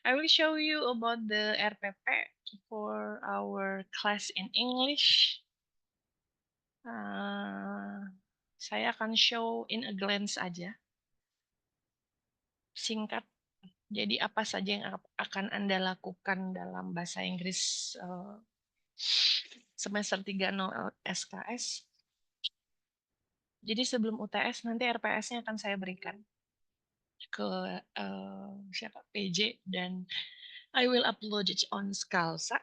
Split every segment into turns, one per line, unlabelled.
I will show you about the RPP for our class in English. Saya akan show in a glance aja, singkat. Jadi apa saja yang akan Anda lakukan dalam bahasa Inggris semester 3.0 SKS. Jadi sebelum UTS nanti RPS-nya akan saya berikan ke siapa PJ dan I will upload it on Scalsa.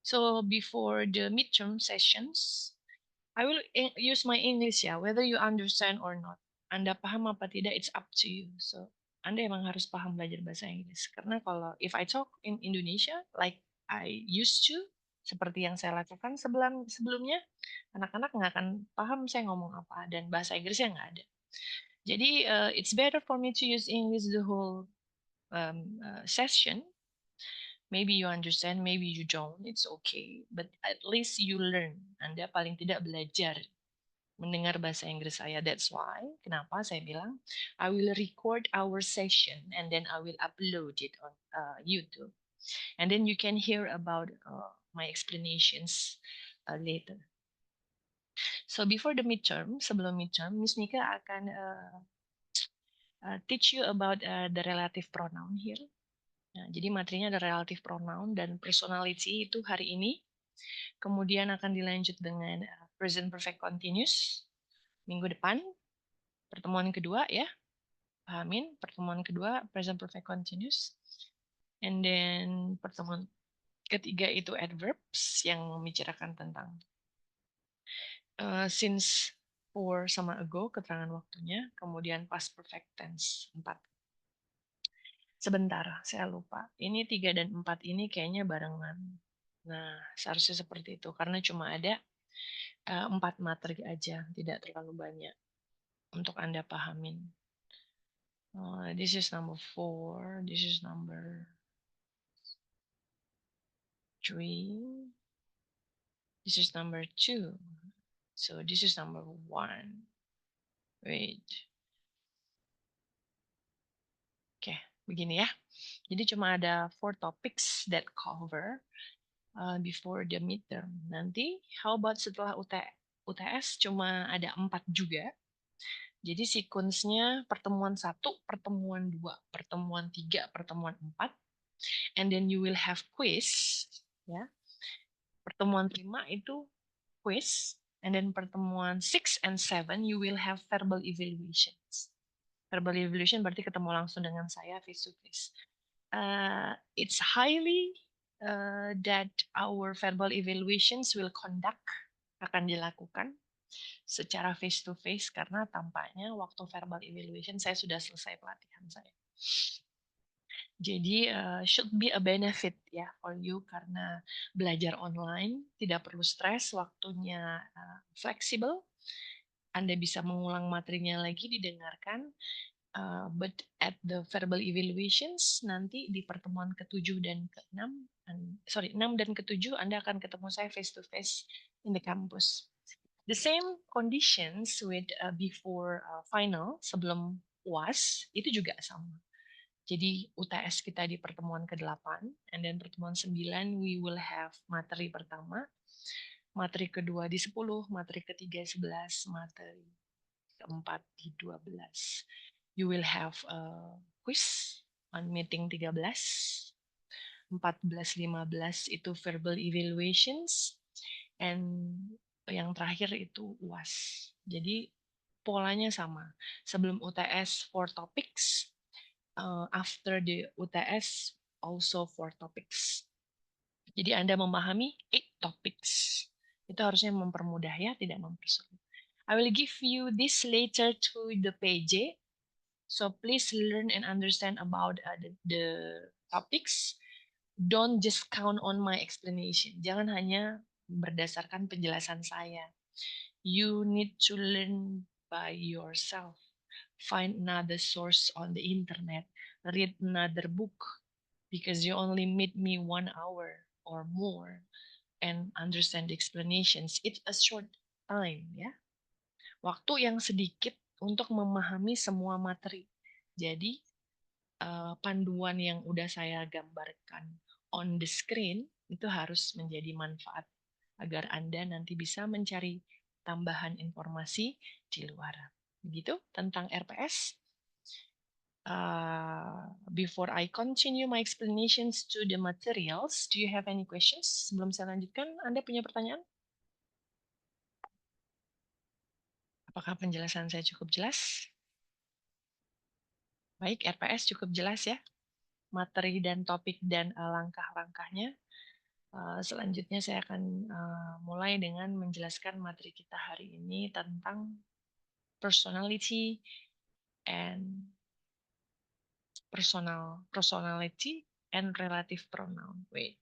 So before the midterm sessions, I will use my English ya, whether you understand or not. Anda paham apa tidak, it's up to you. So Anda emang harus paham belajar bahasa Inggris. Karena kalau if I talk in Indonesia like I used to, seperti yang saya lakukan sebelumnya, anak-anak nggak akan paham saya ngomong apa dan bahasa Inggrisnya nggak ada. Jadi it's better for me to use English the whole session. Maybe you understand, maybe you don't, it's okay. But at least you learn. Anda paling tidak belajar mendengar bahasa Inggris saya. That's why, kenapa saya bilang, I will record our session and then I will upload it on YouTube. And then you can hear about my explanations later. So before the midterm, sebelum midterm, Miss Nika akan teach you about the relative pronoun here. Nah, jadi materinya ada relative pronoun dan personality itu hari ini. Kemudian akan dilanjut dengan present perfect continuous minggu depan. Pertemuan kedua ya. Pahamin, pertemuan kedua present perfect continuous. And then pertemuan ketiga itu adverbs yang membicarakan tentang since, for, sama ago, keterangan waktunya. Kemudian past perfect tense 4. Sebentar, saya lupa. Ini 3 dan 4 ini kayaknya barengan. Nah, seharusnya seperti itu. Karena cuma ada 4 materi aja, tidak terlalu banyak untuk Anda pahamin. This is number 4, this is number 3, this is number 2, so this is number 1. Wait. Oke, begini ya. Jadi cuma ada 4 topics that cover before the midterm. Nanti, how about setelah UTS cuma ada 4 juga. Jadi sequence-nya pertemuan 1, pertemuan 2, pertemuan 3, pertemuan 4. And then you will have quiz. Ya. Pertemuan 5 itu quiz. And then pertemuan 6 and 7 you will have verbal evaluations. Verbal evaluation berarti ketemu langsung dengan saya face to face. It's highly that our verbal evaluations will akan dilakukan secara face to face karena tampaknya waktu verbal evaluation saya sudah selesai pelatihan saya. Jadi should be a benefit ya for you karena belajar online tidak perlu stres, waktunya fleksibel. Anda bisa mengulang materinya lagi didengarkan. But at the verbal evaluations nanti di pertemuan ke-7 dan ke-6, 6 dan ke-7 Anda akan ketemu saya face to face in the campus. The same conditions with before final sebelum UAS itu juga sama. Jadi UTS kita di pertemuan ke-8 and then pertemuan 9 we will have materi pertama, materi kedua di 10, materi ketiga 11, materi keempat di 12. You will have a quiz on meeting 13, 14, 15 itu verbal evaluations, and yang terakhir itu UAS. Jadi polanya sama. Sebelum UTS 4 topics, after the UTS also 4 topics. Jadi Anda memahami 8 topics. Itu harusnya mempermudah ya, tidak mempersulit. I will give you this later to the PJ. So please learn and understand about the topics. Don't just count on my explanation. Jangan hanya berdasarkan penjelasan saya. You need to learn by yourself. Find another source on the internet. Read another book. Because you only meet me 1 hour or more and understand the explanations. It's a short time, ya. Waktu yang sedikit untuk memahami semua materi. Jadi, panduan yang udah saya gambarkan on the screen itu harus menjadi manfaat agar Anda nanti bisa mencari tambahan informasi di luar. Begitu tentang RPS. Before I continue my explanations to the materials, do you have any questions? Sebelum saya lanjutkan, Anda punya pertanyaan? Apakah penjelasan saya cukup jelas? Baik, RPS cukup jelas ya. Materi dan topik dan langkah-langkahnya. Selanjutnya saya akan mulai dengan menjelaskan materi kita hari ini tentang personality and personality and relative pronoun. Wait.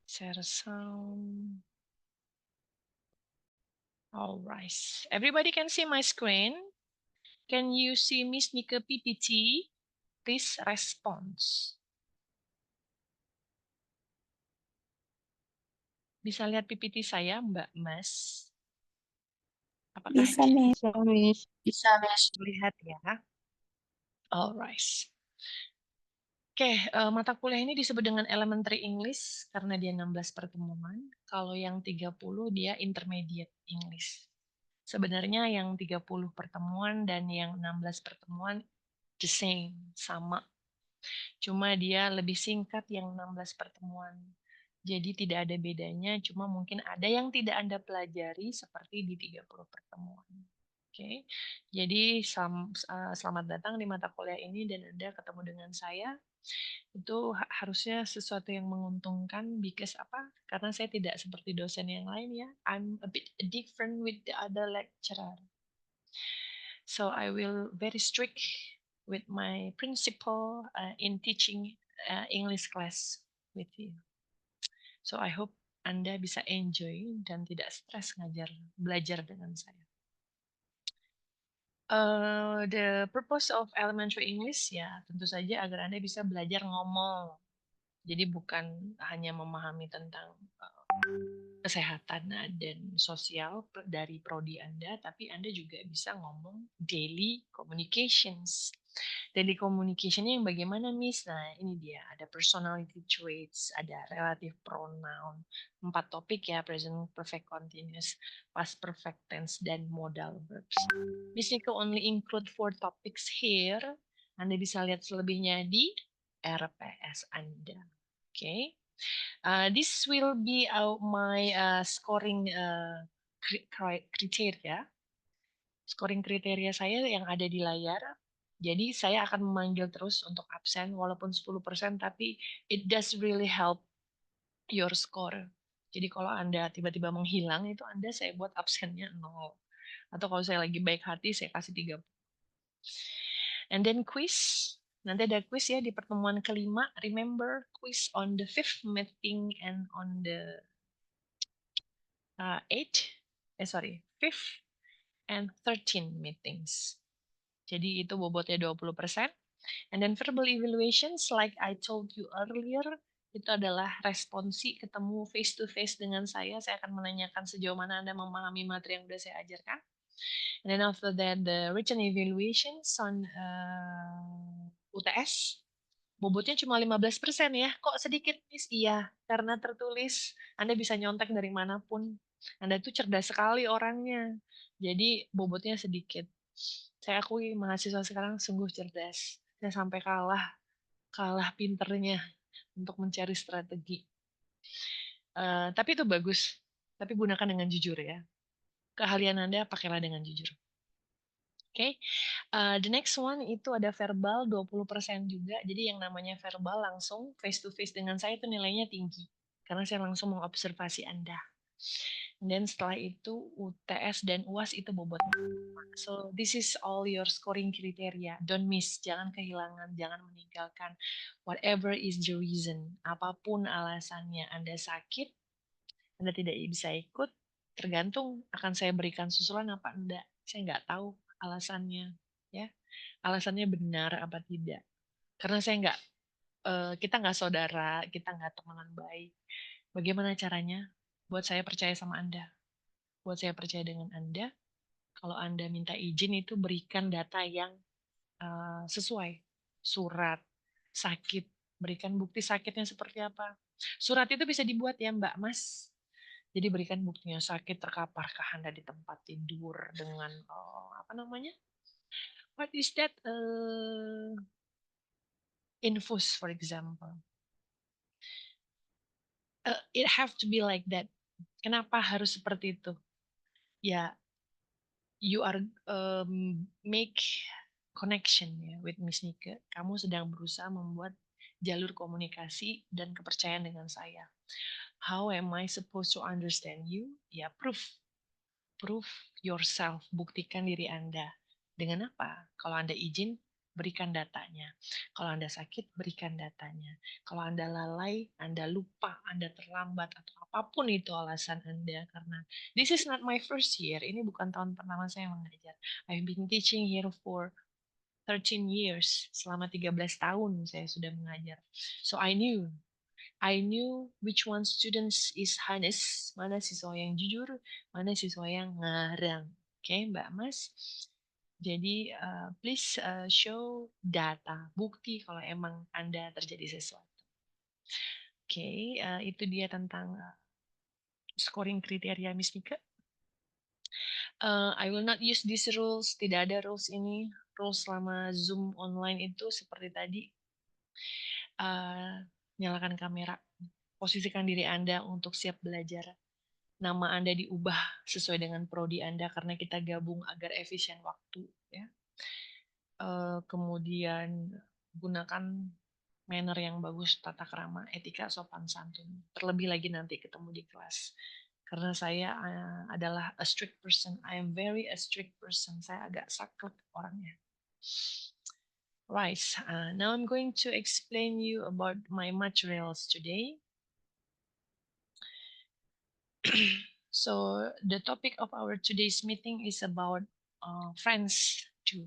Share sound. All right. Everybody can see my screen. Can you see Miss Nika PPT? Please response. Bisa lihat PPT saya, Mbak Mas? Apakah
Bisa, Miss.
bisa lihat ya? Alright. Oke, mata kuliah ini disebut dengan Elementary English karena dia 16 pertemuan. Kalau yang 30 dia Intermediate English. Sebenarnya yang 30 pertemuan dan yang 16 pertemuan the same, sama. Cuma dia lebih singkat yang 16 pertemuan. Jadi tidak ada bedanya, cuma mungkin ada yang tidak Anda pelajari seperti di 30 pertemuan. Oke, jadi selamat datang di mata kuliah ini dan Anda ketemu dengan saya. Itu harusnya sesuatu yang menguntungkan because apa? Karena saya tidak seperti dosen yang lain ya. I'm a bit different with the other lecturer. So I will very strict with my principle in teaching English class with you. So I hope Anda bisa enjoy dan tidak stres belajar dengan saya. The purpose of elementary English ya tentu saja agar Anda bisa belajar ngomong. Jadi bukan hanya memahami tentang kesehatan dan sosial dari prodi Anda, tapi Anda juga bisa ngomong daily communications. Daily communication-nya yang bagaimana, Miss? Nah, ini dia. Ada personality traits, ada relative pronoun, 4 topik ya, present perfect continuous, past perfect tense, dan modal verbs. Miss Nico only include 4 topics here. Anda bisa lihat selebihnya di RPS Anda. Oke. Okay. This will be my scoring criteria. Scoring kriteria saya yang ada di layar. Jadi saya akan memanggil terus untuk absen walaupun 10%, tapi it does really help your score. Jadi kalau Anda tiba-tiba menghilang itu saya buat absennya 0. Atau kalau saya lagi baik hati saya kasih 30. And then quiz. Nanti ada quiz ya di pertemuan kelima. Remember quiz on the 5th meeting and on the 5th and 13 meetings. Jadi itu bobotnya 20%. And then verbal evaluations, like I told you earlier, itu adalah responsi ketemu face to face dengan saya. Saya akan menanyakan sejauh mana Anda memahami materi yang sudah saya ajarkan. And then after that, the written evaluations on UTS. Bobotnya cuma 15% ya. Kok sedikit, Miss? Iya, karena tertulis. Anda bisa nyontek dari manapun. Anda itu cerdas sekali orangnya. Jadi bobotnya sedikit. Saya akui mahasiswa sekarang sungguh cerdas. Saya sampai kalah pinternya untuk mencari strategi. Tapi itu bagus. Tapi gunakan dengan jujur ya. Keahlian Anda pakailah dengan jujur. Oke, the next one itu ada verbal 20% juga. Jadi yang namanya verbal langsung face to face dengan saya itu nilainya tinggi. Karena saya langsung mengobservasi Anda. Dan setelah itu UTS dan UAS itu bobotnya. So this is all your scoring criteria. Don't miss, jangan kehilangan, jangan meninggalkan. Whatever is the reason, apapun alasannya, Anda sakit, Anda tidak bisa ikut, tergantung akan saya berikan susulan apa enggak. Saya nggak tahu alasannya, ya. Alasannya benar apa tidak. Karena kita nggak saudara, kita nggak temenan baik. Bagaimana caranya buat saya percaya sama Anda? buat saya percaya dengan Anda. Kalau Anda minta izin itu berikan data yang sesuai. Surat, sakit, berikan bukti sakitnya seperti apa. Surat itu bisa dibuat ya Mbak Mas. Jadi berikan buktinya sakit, terkaparkah Anda di tempat tidur dengan apa namanya? What is that? Infus, for example. It have to be like that. Kenapa harus seperti itu? Ya, you are make connection ya with Miss Nike. Kamu sedang berusaha membuat jalur komunikasi dan kepercayaan dengan saya. How am I supposed to understand you? Ya, proof yourself, buktikan diri Anda. Dengan apa? Kalau Anda izin, berikan datanya. Kalau Anda sakit, berikan datanya. Kalau Anda lalai, Anda lupa, Anda terlambat, atau apapun itu alasan Anda, karena this is not my first year, ini bukan tahun pertama saya mengajar. I've been teaching here for 13 years, selama 13 tahun saya sudah mengajar. So I knew which one students is honest, mana siswa yang jujur, mana siswa yang ngarang. Oke, Mbak Mas. Jadi please show data, bukti kalau emang Anda terjadi sesuatu. Oke, itu dia tentang scoring kriteria Miss Nika. I will not use these rules, tidak ada rules ini. Rules selama Zoom online itu seperti tadi. Nyalakan kamera, posisikan diri Anda untuk siap belajar. Nama Anda diubah sesuai dengan prodi Anda karena kita gabung agar efisien waktu. Ya. Kemudian gunakan manner yang bagus, tata krama, etika, sopan santun. Terlebih lagi nanti ketemu di kelas. Karena saya adalah a strict person. I am very a strict person. Saya agak saklek orangnya. Right. Now I'm going to explain you about my materials today. So the topic of our today's meeting is about friends too.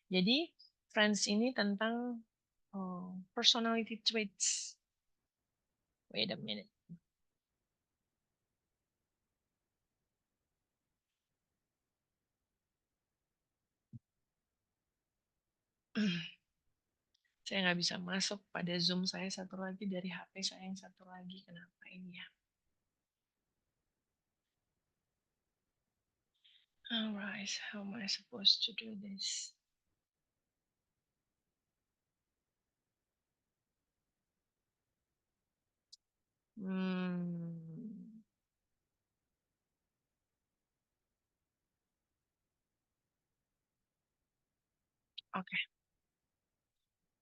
Jadi friends ini tentang personality traits. Wait a minute. Saya nggak bisa masuk pada Zoom saya satu lagi dari HP saya yang satu lagi. Kenapa ini ya? Alright, how am I supposed to do this? Oke,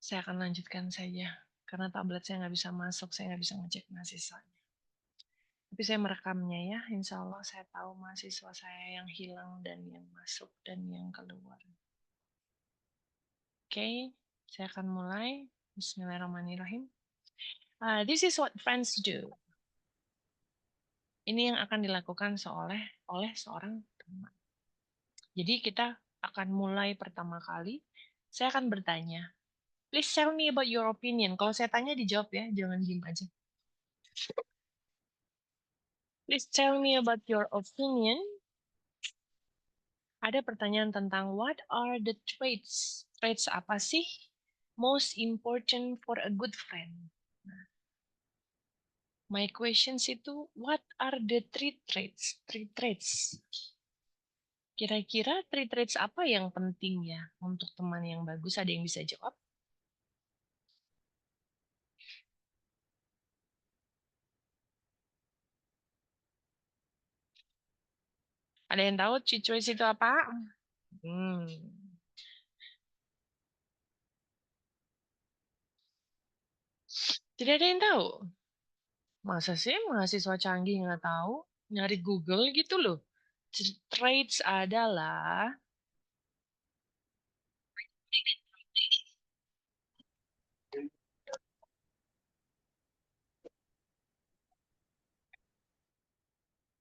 saya akan lanjutkan saja. Karena tablet saya nggak bisa masuk, saya nggak bisa ngecek mahasiswanya. Tapi saya merekamnya ya, insya Allah saya tahu mahasiswa saya yang hilang dan yang masuk dan yang keluar. Oke, saya akan mulai. Bismillahirrahmanirrahim. This is what friends do. Ini yang akan dilakukan oleh seorang teman. Jadi kita akan mulai pertama kali. Saya akan bertanya. Please tell me about your opinion. Kalau saya tanya dijawab ya, jangan diem aja. Please tell me about your opinion. Ada pertanyaan tentang what are the traits? Traits apa sih most important for a good friend? My questions itu what are the three traits? Three traits. Kira-kira three traits apa yang penting ya untuk teman yang bagus? Ada yang bisa jawab? Ada yang tahu three traits itu apa? Tidak ada yang tahu. Masa sih mahasiswa canggih nggak tahu? Nyari Google gitu loh. Traits adalah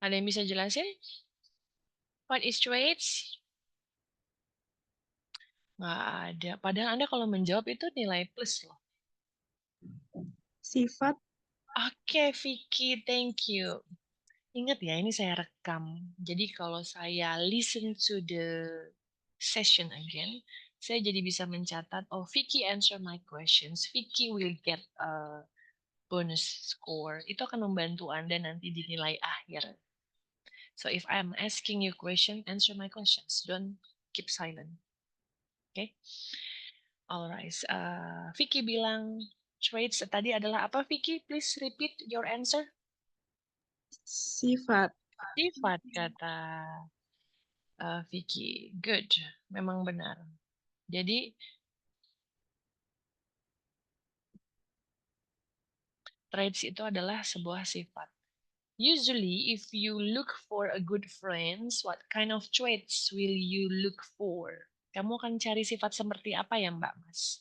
ada yang bisa jelasin? What is traits? Nggak ada. Padahal Anda kalau menjawab itu nilai plus loh.
Sifat.
Oke, Vicky, thank you. Ingat ya, ini saya rekam. Jadi kalau saya listen to the session again, saya jadi bisa mencatat, oh Vicky answer my questions, Vicky will get a bonus score. Itu akan membantu Anda nanti di nilai akhir. So if I'm asking you question, answer my questions. Don't keep silent. Okay? Alright. Vicky bilang traits tadi adalah apa, Vicky? Please repeat your answer.
Sifat.
Sifat, kata Vicky. Good. Memang benar. Jadi, traits itu adalah sebuah sifat. Usually, if you look for a good friends, what kind of traits will you look for? Kamu akan cari sifat seperti apa ya, Mbak Mas?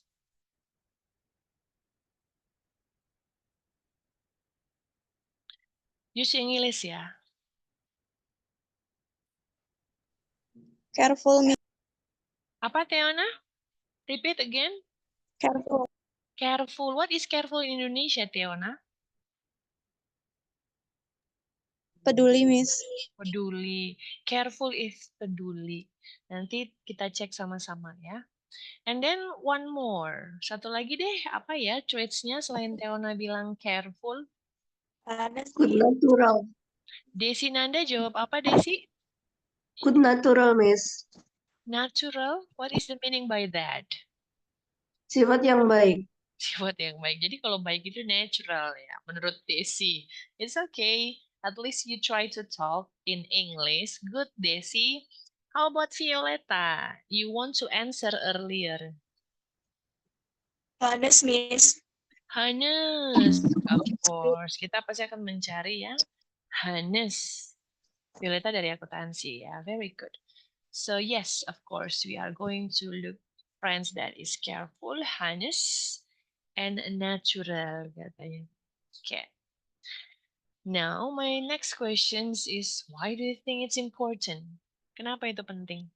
Use English ya.
Careful, Miss.
Apa, Teona? Repeat again.
Careful.
Careful. What is careful in Indonesia, Teona?
Peduli, Miss.
Peduli. Careful is peduli. Nanti kita cek sama-sama ya. And then one more. Satu lagi deh, apa ya traits-nya selain Teona bilang careful?
Ada good natural.
Desi Nanda jawab apa, Desi?
Good natural, Miss.
Natural? What is the meaning by that?
Sifat yang baik.
Sifat yang baik. Jadi kalau baik itu natural ya, menurut Desi. It's okay. At least you try to talk in English. Good, Desi. How about Violeta? You want to answer earlier.
Honest, Miss.
Honest, of course. Kita pasti akan mencari yang honest. Violeta dari akuntansi ya, very good. So yes, of course, we are going to look friends that is careful, honest, and natural katanya. Okay. Now, my next questions is, why do you think it's important? Kenapa itu penting?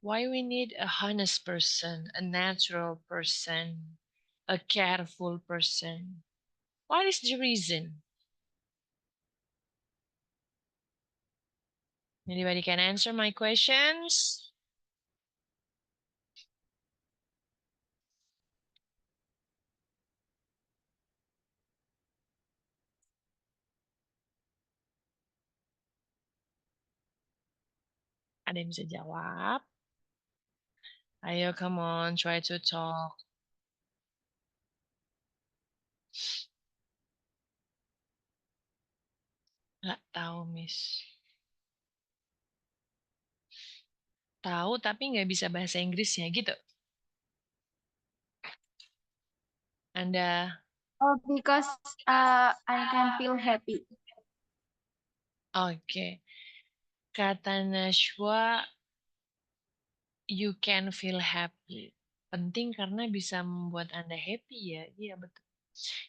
Why we need a honest person, a natural person, a careful person? What is the reason? Anybody can answer my questions? Ada yang bisa jawab? Ayo, come on, try to talk. Nggak tahu, Miss. Tahu tapi nggak bisa bahasa Inggrisnya gitu. Anda,
Oh, because I can feel happy.
oke. Kata Najwa, you can feel happy. Penting karena bisa membuat Anda happy ya. Iya, betul.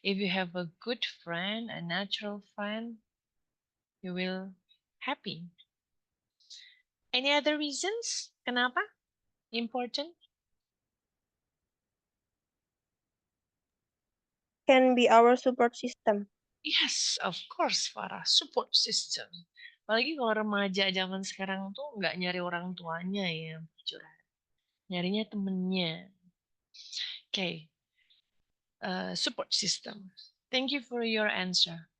If you have a good friend, a natural friend, you will happy. Any other reasons? Kenapa? Important?
Can be our support system.
Yes, of course, para support system. Apalagi kalau remaja zaman sekarang tuh nggak nyari orang tuanya ya, curhat. Nyarinya temennya. Okay, support system. Thank you for your answer.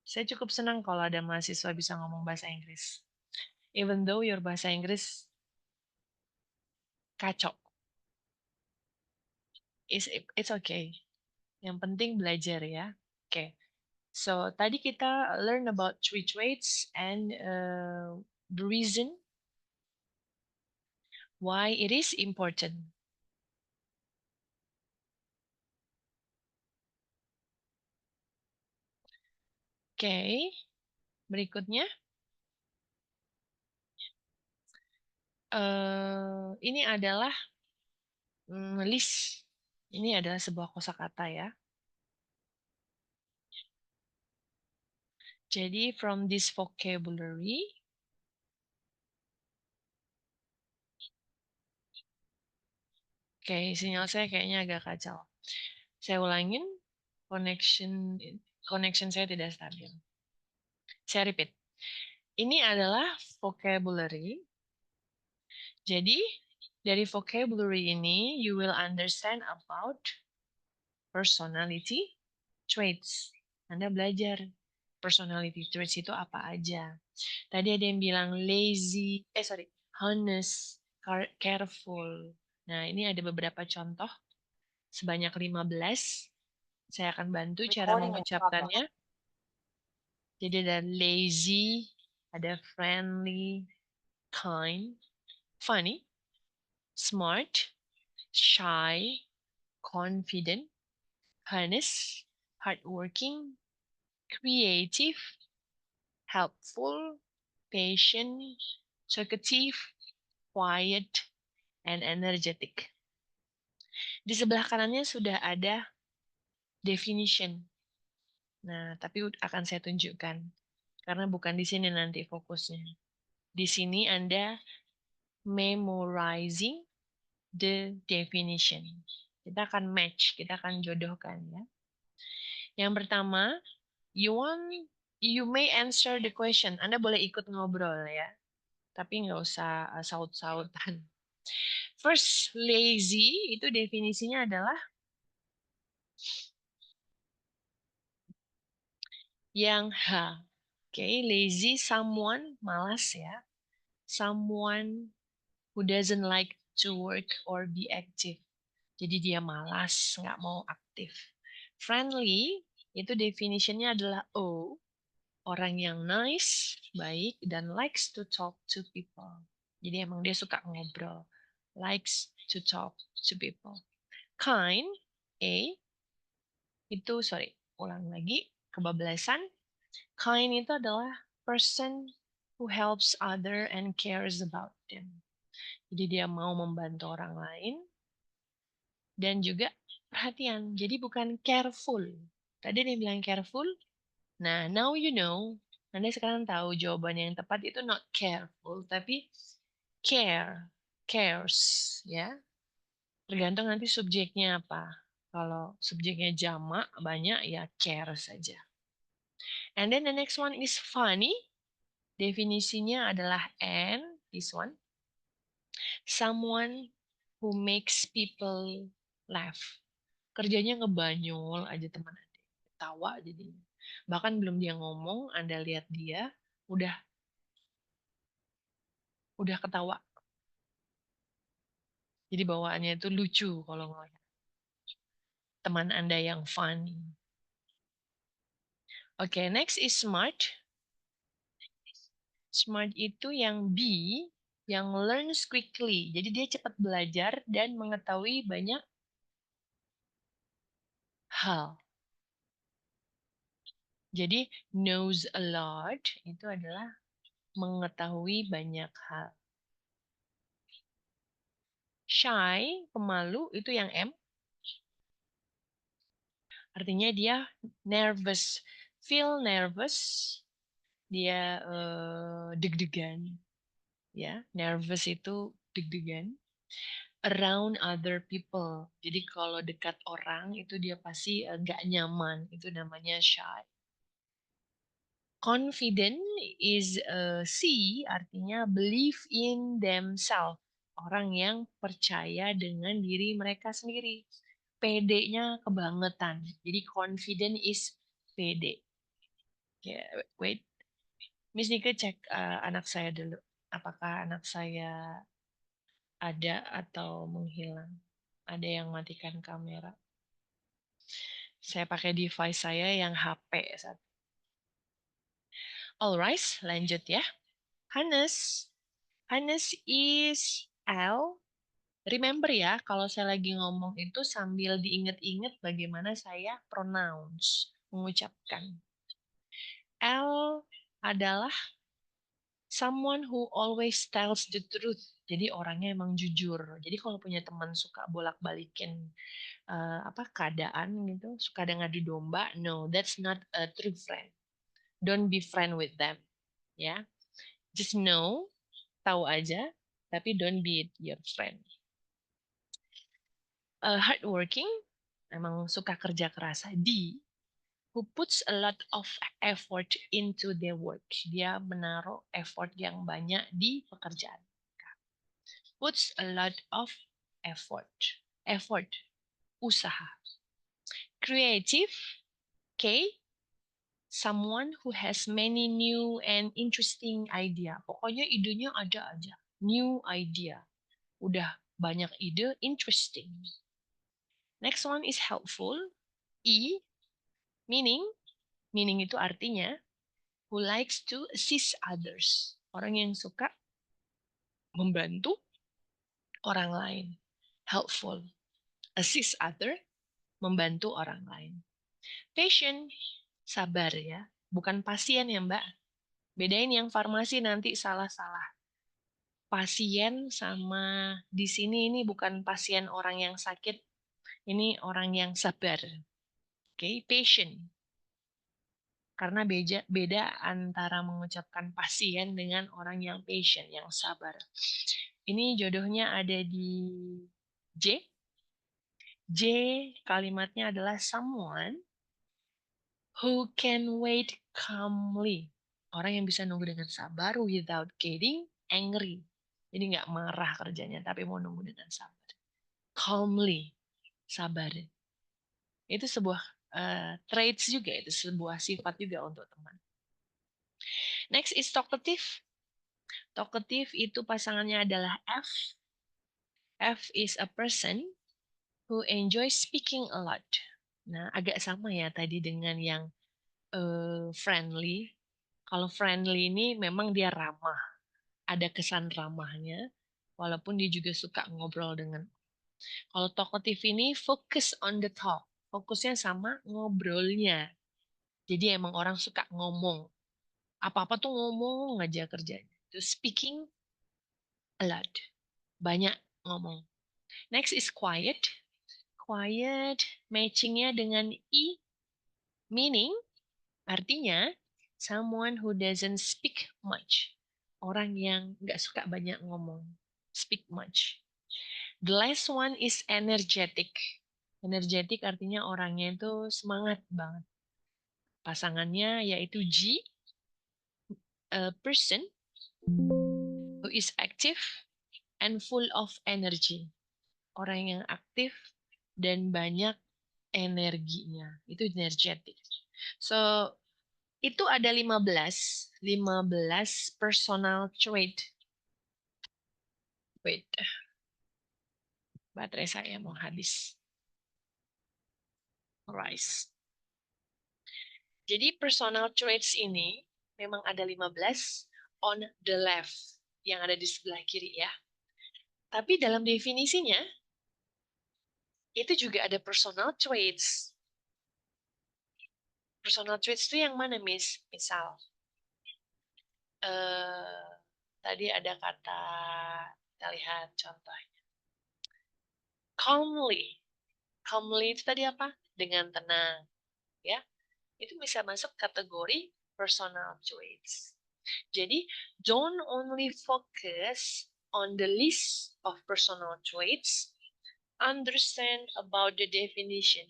Saya cukup senang kalau ada mahasiswa bisa ngomong bahasa Inggris. Even though your bahasa Inggris kacau. It's okay. Yang penting belajar ya. Oke. Okay. So, tadi kita learn about three traits and the reason why it is important. Oke, okay. Berikutnya. Ini adalah list. Ini adalah sebuah kosakata ya. Jadi, from this vocabulary, oke, sinyal saya kayaknya agak kacau. Saya ulangin connection. connection saya tidak stabil. Saya repeat. Ini adalah vocabulary. Jadi, dari vocabulary ini, you will understand about personality traits. Anda belajar personality traits itu apa aja. Tadi ada yang bilang lazy, honest, careful. Nah, ini ada beberapa contoh, sebanyak 15. Saya akan bantu cara mengucapkannya. Jadi ada lazy, ada friendly, kind, funny, smart, shy, confident, honest, hardworking, creative, helpful, patient, talkative, quiet, and energetic. Di sebelah kanannya sudah ada definition. Nah, tapi akan saya tunjukkan. Karena bukan di sini nanti fokusnya. Di sini Anda memorizing the definition. Kita akan match, kita akan jodohkan ya. Yang pertama, you may answer the question. Anda boleh ikut ngobrol ya. Tapi nggak usah saut-sautan. First, lazy itu definisinya adalah yang H. Okay, lazy, someone, malas ya. Someone who doesn't like to work or be active. Jadi dia malas, nggak mau aktif. Friendly, itu definitionnya adalah O. Orang yang nice, baik, dan likes to talk to people. Jadi emang dia suka ngobrol. Likes to talk to people. Kind, A, ulang lagi, kebablasan. Kind itu adalah person who helps other and cares about them. Jadi dia mau membantu orang lain dan juga perhatian. Jadi bukan careful. Tadi dia bilang careful. Nah, now you know. Anda sekarang tahu jawabannya yang tepat itu not careful, tapi cares, ya. Tergantung nanti subjeknya apa. Kalau subjeknya jamak banyak ya care saja. And then the next one is funny. Definisinya adalah N, this one. Someone who makes people laugh. Kerjanya ngebanyol aja teman Anda. Ketawa jadinya. Bahkan belum dia ngomong, Anda lihat dia udah ketawa. Jadi bawaannya itu lucu kalau ngelihat teman Anda yang funny. Oke, next is smart. Smart itu yang B, yang learns quickly. Jadi dia cepat belajar dan mengetahui banyak hal. Jadi knows a lot itu adalah mengetahui banyak hal. Shy, pemalu, itu yang M. Artinya dia nervous. Feel nervous, dia deg-degan. Ya, nervous itu deg-degan. Around other people. Jadi kalau dekat orang itu dia pasti nggak nyaman. Itu namanya shy. Confident is C, artinya believe in themselves. Orang yang percaya dengan diri mereka sendiri. PD-nya kebangetan. Jadi confident is PD. Ya, wait. Miss Nike cek anak saya dulu. Apakah anak saya ada atau menghilang? Ada yang matikan kamera. Saya pakai device saya yang HP. Alright, lanjut ya. Hannes. Hannes is L. Remember ya, kalau saya lagi ngomong itu sambil diingat-ingat bagaimana saya pronounce, mengucapkan. L adalah someone who always tells the truth. Jadi orangnya emang jujur. Jadi kalau punya teman suka bolak-balikin keadaan gitu, suka ada ngadu domba, no, that's not a true friend. Don't be friend with them, ya. Just know, tahu aja, tapi don't be your friend. Hardworking, emang suka kerja keras. D, who puts a lot of effort into their work. Dia menaruh effort yang banyak di pekerjaan. Puts a lot of effort. Effort, usaha. Creative, K, someone who has many new and interesting idea. Pokoknya idenya ada aja. New idea. Udah banyak ide, interesting. Next one is helpful. E, meaning. Meaning itu artinya who likes to assist others. Orang yang suka membantu orang lain. Helpful. Assist other, membantu orang lain. Patient, sabar ya. Bukan pasien ya Mbak. Bedain yang farmasi nanti salah-salah. Pasien sama di sini ini bukan pasien orang yang sakit. Ini orang yang sabar. Oke, patient. Karena beda antara mengucapkan pasien dengan orang yang patient, yang sabar. Ini jodohnya ada di J. J kalimatnya adalah someone who can wait calmly. Orang yang bisa nunggu dengan sabar without getting angry. Jadi nggak marah kerjanya, tapi mau nunggu dengan sabar. Calmly, sabar. Itu sebuah traits juga, itu sebuah sifat juga untuk teman. Next is talkative. Talkative itu pasangannya adalah F. F is a person who enjoys speaking a lot. Nah, agak sama ya tadi dengan yang friendly. Kalau friendly ini memang dia ramah. Ada kesan ramahnya, walaupun dia juga suka ngobrol dengan. Kalau talkative ini focus on the talk. Fokusnya sama ngobrolnya. Jadi emang orang suka ngomong. Apa-apa tuh ngomong aja kerjanya. Itu speaking a lot. Banyak ngomong. Next is quiet. Quiet matchingnya dengan E, meaning artinya someone who doesn't speak much. Orang yang nggak suka banyak ngomong. Speak much. The last one is energetic. Energetic artinya orangnya itu semangat banget. Pasangannya yaitu G, a person who is active and full of energy. Orang yang aktif dan banyak energinya. Itu energetic. So, itu ada 15 personal trait. Wait, baterai saya mau habis. Rise. Jadi personal traits ini memang ada 15 on the left yang ada di sebelah kiri ya. Tapi dalam definisinya itu juga ada personal traits. Personal traits itu yang mana, Miss? Misal, tadi ada kata, kita lihat contohnya. Calmly. Calmly itu tadi apa? Dengan tenang. Ya, itu bisa masuk kategori personal traits. Jadi, don't only focus on the list of personal traits, understand about the definition.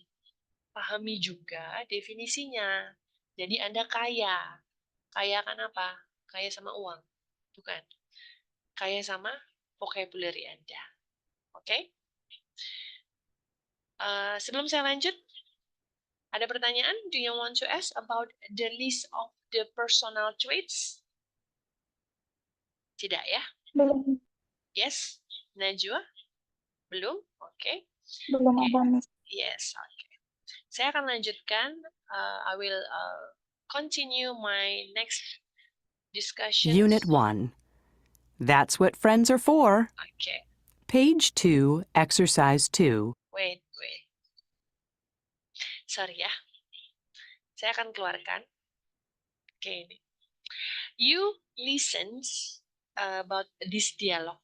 Pahami juga definisinya. Jadi Anda kaya. Kaya kan apa? Kaya sama uang. Bukan. Kaya sama vocabulary Anda. Oke? Sebelum saya lanjut, ada pertanyaan? Do you want to ask about the list of the personal traits? Tidak ya?
Belum,
Yes? Najwa? Belum? Oke.
belum ada, Miss.
Yes, oke. Saya akan lanjutkan. I will continue my next discussion.
Unit 1. That's what friends are for.
Okay.
Page 2, Exercise 2.
Wait. Sorry ya. Saya akan keluarkan. Oke, ini. You listen about this dialogue.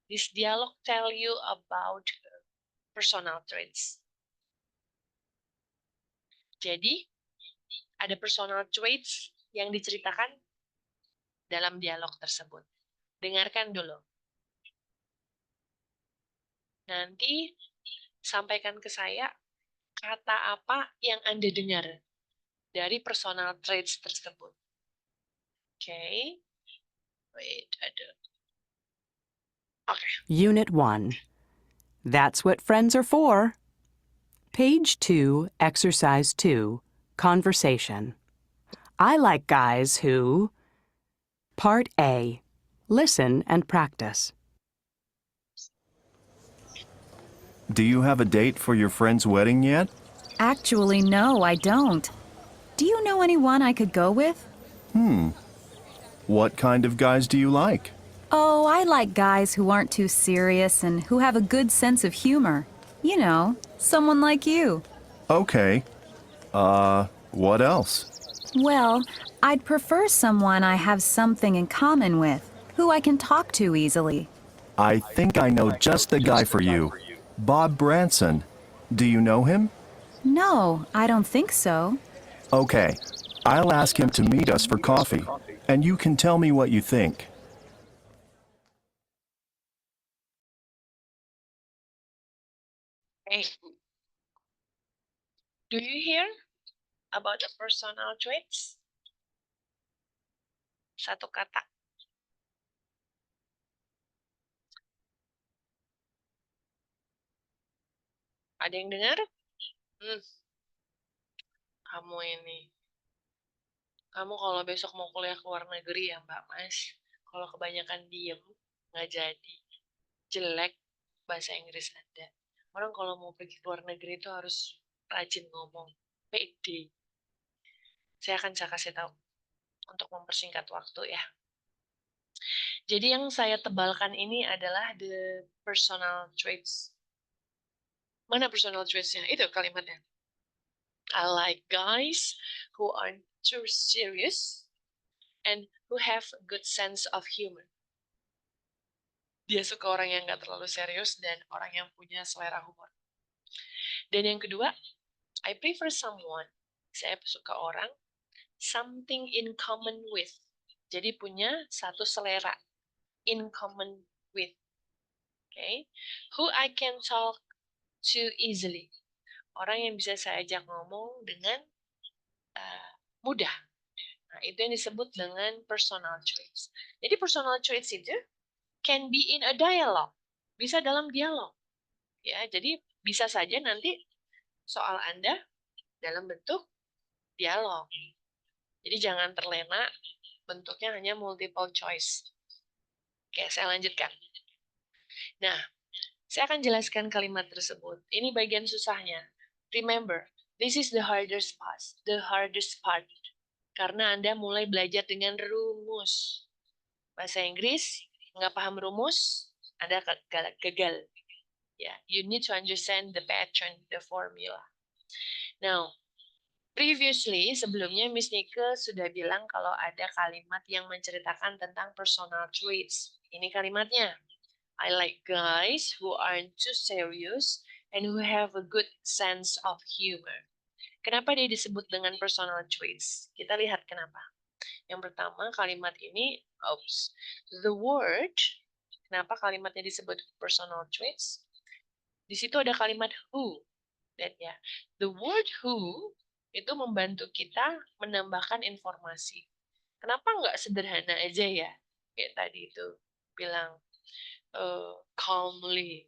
This dialogue tell you about personal traits. Jadi, ada personal traits yang diceritakan dalam dialog tersebut. Dengarkan dulu. Nanti sampaikan ke saya kata apa yang Anda dengar dari personal traits tersebut. Okay. Wait, Okay.
Unit 1. That's what friends are for. Page 2, Exercise 2, Conversation. I like guys who... Part A. Listen and practice.
Do you have a date for your friend's wedding yet?
Actually, no, I don't. Do you know anyone I could go with?
What kind of guys do you like?
Oh, I like guys who aren't too serious and who have a good sense of humor. You know, someone like you.
Okay. What else?
Well, I'd prefer someone I have something in common with, who I can talk to easily.
I think I know just the guy for you. Bob Branson. Do you know him?
No, I don't think so.
Okay. I'll ask him to meet us for coffee, and you can tell me what you think.
Hey, do you hear about the personal traits? Satu kata. Ada yang dengar? Kamu ini. Kamu kalau besok mau kuliah ke luar negeri ya Mbak Mas, kalau kebanyakan diem, nggak jadi. Jelek bahasa Inggris Anda. Orang kalau mau pergi ke luar negeri itu harus rajin ngomong. Pede. Saya akan kasih tahu untuk mempersingkat waktu ya. Jadi yang saya tebalkan ini adalah the personal traits. Mana personal traits-nya? Itu kalimatnya. I like guys who aren't too serious and who have a good sense of humor. Dia suka orang yang nggak terlalu serius dan orang yang punya selera humor. Dan yang kedua, I prefer someone. Saya suka orang something in common with. Jadi punya satu selera in common with. Okay? Who I can talk to easily. Orang yang bisa saya ajak ngomong dengan mudah. Nah, itu yang disebut dengan personal traits. Jadi personal traits itu can be in a dialogue. Bisa dalam dialog. Ya, jadi bisa saja nanti soal Anda dalam bentuk dialog. Jadi jangan terlena bentuknya hanya multiple choice. Oke, saya lanjutkan. Nah, saya akan jelaskan kalimat tersebut. Ini bagian susahnya. Remember, this is the hardest part. The hardest part. Karena Anda mulai belajar dengan rumus. Bahasa Inggris, nggak paham rumus, Anda gagal. Yeah, you need to understand the pattern, the formula. Now, previously, sebelumnya Miss Nike sudah bilang kalau ada kalimat yang menceritakan tentang personal traits. Ini kalimatnya. I like guys who aren't too serious and who have a good sense of humor. Kenapa dia disebut dengan personal traits? Kita lihat kenapa. Yang pertama, kalimat ini, the word, kenapa kalimatnya disebut personal traits? Di situ ada kalimat who. Dan ya, the word who itu membantu kita menambahkan informasi. Kenapa nggak sederhana aja ya? Kayak tadi itu bilang calmly,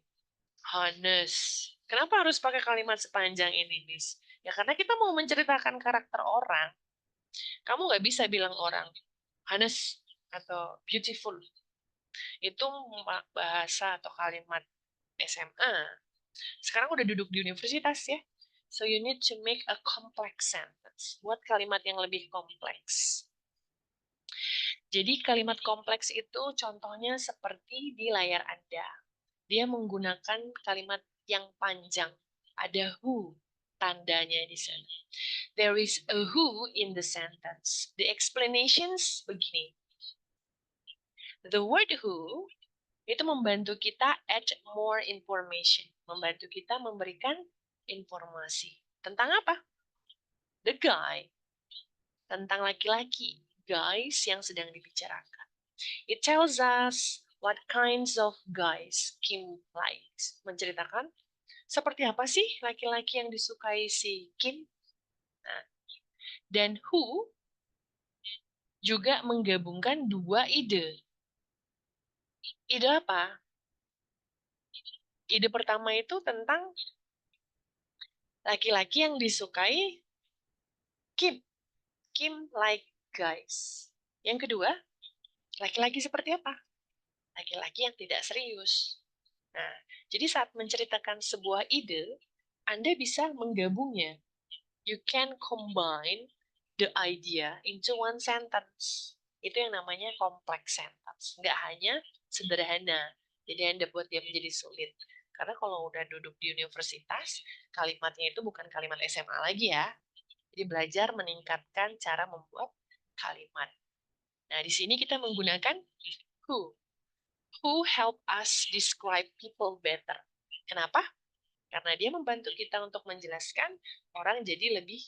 honest. Kenapa harus pakai kalimat sepanjang ini, Miss? Ya karena kita mau menceritakan karakter orang. Kamu nggak bisa bilang orang honest atau beautiful. Itu bahasa atau kalimat SMA. Sekarang udah duduk di universitas ya. So you need to make a complex sentence. Buat kalimat yang lebih kompleks. Jadi kalimat kompleks itu contohnya seperti di layar Anda. Dia menggunakan kalimat yang panjang. Ada who tandanya di sana. There is a who in the sentence. The explanations begini. The word who itu membantu kita add more information. Membantu kita memberikan informasi. Tentang apa? The guy. Tentang laki-laki. Guys yang sedang dibicarakan. It tells us what kinds of guys Kim likes. Menceritakan seperti apa sih laki-laki yang disukai si Kim? Nah, Dan who juga menggabungkan dua ide. Ide apa? Ide pertama itu tentang laki-laki yang disukai Kim. Kim like guys. Yang kedua, laki-laki seperti apa? Laki-laki yang tidak serius. Nah, jadi saat menceritakan sebuah ide, Anda bisa menggabungnya. You can combine the idea into one sentence. Itu yang namanya complex sentence. Nggak hanya sederhana. Jadi Anda buat dia menjadi sulit. Karena kalau udah duduk di universitas, kalimatnya itu bukan kalimat SMA lagi ya. Jadi belajar meningkatkan cara membuat kalimat. Nah, di sini kita menggunakan who. Who help us describe people better. Kenapa? Karena dia membantu kita untuk menjelaskan orang jadi lebih